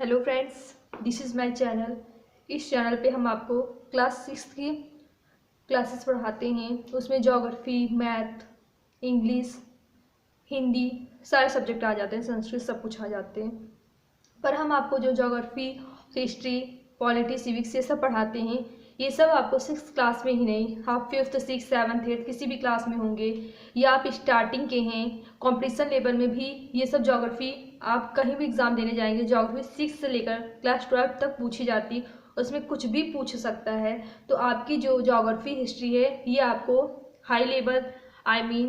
Hello friends, this is my channel. इस channel पे हम आपको क्लास 6 की क्लासेस पढ़ाते हैं। उसमें ज्योग्राफी, मैथ, इंग्लिश, हिंदी सारे सब्जेक्ट आ जाते हैं, संस्कृत सब कुछ आ जाते हैं। पर हम आपको जो ज्योग्राफी, हिस्ट्री, पॉलिटी, सिविक्स ये सब पढ़ाते हैं, ये सब आपको 6th क्लास में ही नहीं, आप 5th, 6th, 7th, 8th किसी भी क्लास में होंगे, या आप स्टार्टिंग के हैं, कंपटीशन लेवल में भी ये सब ज्योग्राफी आप कहीं भी एग्ज़ाम देने जाएंगे, ज्योग्राफी 6 से लेकर क्लास 12 तक पूछी जाती, उसमें कुछ भी पूछ सकता है। तो आपकी जो ज्योग्राफी, हिस्ट्री है, ये आपको high level, I mean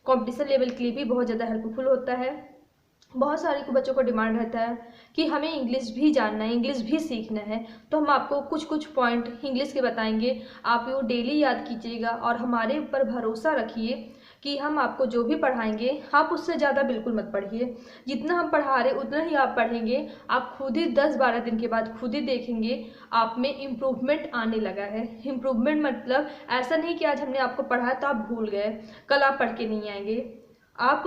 competition level के लिए भी बहुत ज़्यादा हेल्पफुल होता है। बहुत सारे को बच्चों को डिमांड रहता है कि हमें इंग्लिश भी जानना है, इंग्लिश भी सीखना है, तो हम आपको कुछ कुछ पॉइंट इंग्लिश के बताएंगे। आप वो डेली याद कीजिएगा और हमारे ऊपर भरोसा रखिए कि हम आपको जो भी पढ़ाएंगे आप उससे ज़्यादा बिल्कुल मत पढ़िए। जितना हम पढ़ा रहे उतना ही आप पढ़ेंगे, आप खुद ही 10-12 दिन के बाद खुद ही देखेंगे आप में इम्प्रूवमेंट आने लगा है। इम्प्रूवमेंट मतलब ऐसा नहीं कि आज हमने आपको पढ़ाया तो आप भूल गए, कल आप पढ़ के नहीं आएंगे। आप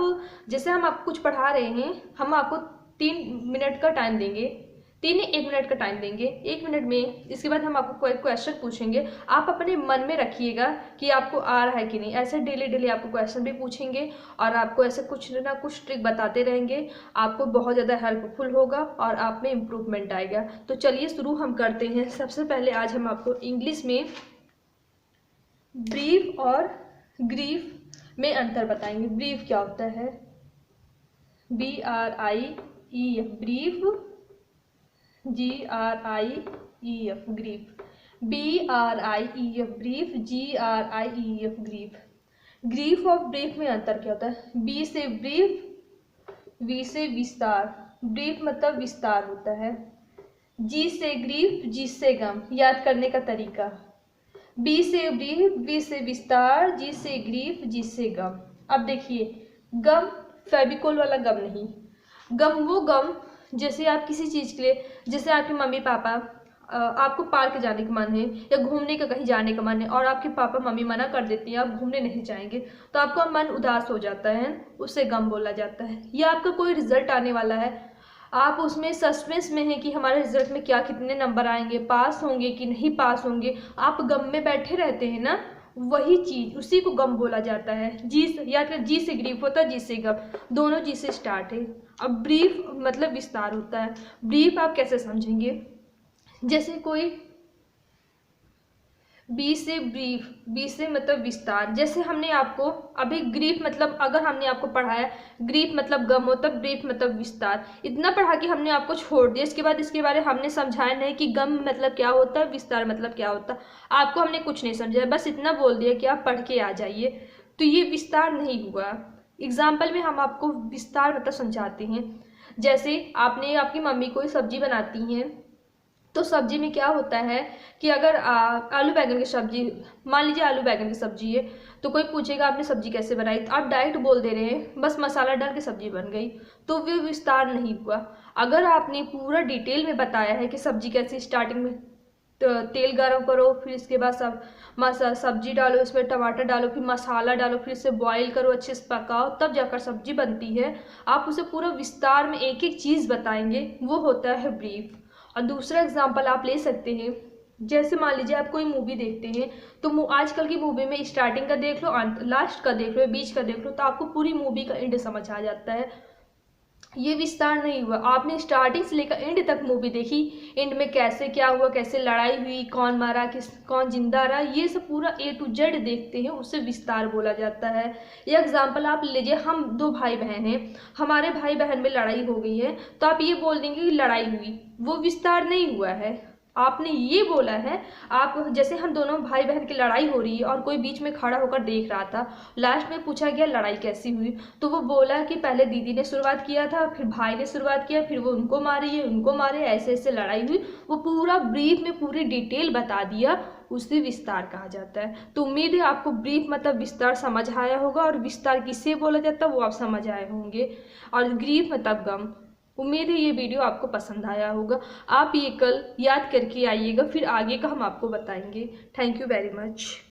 जैसे हम आपको कुछ पढ़ा रहे हैं, हम आपको 3 मिनट का टाइम देंगे, 1 मिनट का टाइम देंगे। 1 मिनट में इसके बाद हम आपको कोई क्वेश्चन पूछेंगे, आप अपने मन में रखिएगा कि आपको आ रहा है कि नहीं। ऐसे डेली डेली आपको क्वेश्चन भी पूछेंगे और आपको ऐसे कुछ ना कुछ ट्रिक बताते रहेंगे, आपको बहुत ज़्यादा हेल्पफुल होगा और आप में इम्प्रूवमेंट आएगा। तो चलिए शुरू हम करते हैं। सबसे पहले आज हम आपको इंग्लिश में ब्रीफ और ग्रीफ में अंतर बताएंगे। ब्रीफ क्या होता है? BRIEF brief, GRIEF grief. BRIEF brief, GRIEF grief. Grief और ब्रीफ में अंतर क्या होता है? B से ब्रीफ, V से विस्तार। ब्रीफ मतलब विस्तार होता है। G से ग्रीफ, G से गम। याद करने का तरीका, बी से ब्रीफ, बी से विस्तार, जी से ग्रीफ, जी से गम। अब देखिए, गम फेविकोल वाला गम नहीं। गम वो गम जैसे आप किसी चीज़ के लिए, जैसे आपके मम्मी पापा आपको पार्क जाने का मन है या घूमने का कहीं जाने का मन है और आपके पापा मम्मी मना कर देती हैं, आप घूमने नहीं जाएंगे, तो आपका मन उदास हो जाता है, उससे गम बोला जाता है। या आपका कोई रिजल्ट आने वाला है, आप उसमें सस्पेंस में हैं कि हमारे रिजल्ट में क्या कितने नंबर आएंगे, पास होंगे कि नहीं पास होंगे, आप गम में बैठे रहते हैं ना, वही चीज उसी को गम बोला जाता है। जी से याद कर, जी से ग्रीफ होता है, जी से गम, दोनों जी से स्टार्ट है। अब ब्रीफ मतलब विस्तार होता है। ब्रीफ आप कैसे समझेंगे? जैसे कोई बी से ब्रीफ, बी से मतलब विस्तार। जैसे हमने आपको अभी ग्रीफ मतलब, अगर हमने आपको पढ़ाया ग्रीफ मतलब गम होता है, ब्रीफ मतलब विस्तार, इतना पढ़ा के हमने आपको छोड़ दिया, इसके बाद इसके बारे में हमने समझाया नहीं कि गम मतलब क्या होता है, विस्तार मतलब क्या होता है, आपको हमने कुछ नहीं समझाया, बस इतना बोल दिया कि आप पढ़ के आ जाइए, तो ये विस्तार नहीं हुआ। एग्जाम्पल में हम आपको विस्तार मतलब समझाते हैं। जैसे आपने, आपकी मम्मी कोई सब्जी बनाती हैं, तो सब्जी में क्या होता है कि अगर आलू बैगन की सब्जी, मान लीजिए आलू बैगन की सब्जी है, तो कोई पूछेगा आपने सब्जी कैसे बनाई, तो आप डायरेक्ट बोल दे रहे हैं बस मसाला डाल के सब्जी बन गई, तो वो विस्तार नहीं हुआ। अगर आपने पूरा डिटेल में बताया है कि सब्जी कैसे, स्टार्टिंग में तेल गरम करो, फिर इसके बाद सब्जी डालो, इसमें टमाटर डालो, फिर मसाला डालो, फिर इसे बॉईल करो, अच्छे से पकाओ, तब जाकर सब्जी बनती है, आप उसे पूरा विस्तार में एक एक चीज़ बताएंगे, वो होता है ब्रीफ। और दूसरा एग्जाम्पल आप ले सकते हैं, जैसे मान लीजिए आप कोई मूवी देखते हैं, तो आजकल की मूवी में स्टार्टिंग का देख लो, लास्ट का देख लो, बीच का देख लो, तो आपको पूरी मूवी का एंड समझ आ जाता है। ये विस्तार नहीं हुआ। आपने स्टार्टिंग से लेकर एंड तक मूवी देखी, एंड में कैसे क्या हुआ, कैसे लड़ाई हुई, कौन मारा, किस, कौन जिंदा रहा, ये सब पूरा A to Z देखते हैं, उससे विस्तार बोला जाता है। ये एग्जाम्पल आप लीजिए, हम 2 भाई बहन हैं, हमारे भाई बहन में लड़ाई हो गई है, तो आप ये बोल देंगे कि लड़ाई हुई, वो विस्तार नहीं हुआ है। आपने ये बोला है, आप जैसे हम दोनों भाई बहन की लड़ाई हो रही है और कोई बीच में खड़ा होकर देख रहा था, लास्ट में पूछा गया लड़ाई कैसी हुई, तो वो बोला कि पहले दीदी ने शुरुआत किया था, फिर भाई ने शुरुआत किया, फिर वो उनको मारे, ये उनको मारे, ऐसे ऐसे लड़ाई हुई, वो पूरा ब्रीफ में पूरी डिटेल बता दिया, उसे विस्तार कहा जाता है। तो उम्मीद है आपको ब्रीफ मतलब विस्तार समझ आया होगा, और विस्तार किससे बोला जाता है वो आप समझ आए होंगे, और ग्रीफ मतलब गम। उम्मीद है ये वीडियो आपको पसंद आया होगा। आप ये कल याद करके आइएगा, फिर आगे का हम आपको बताएंगे। Thank you very much.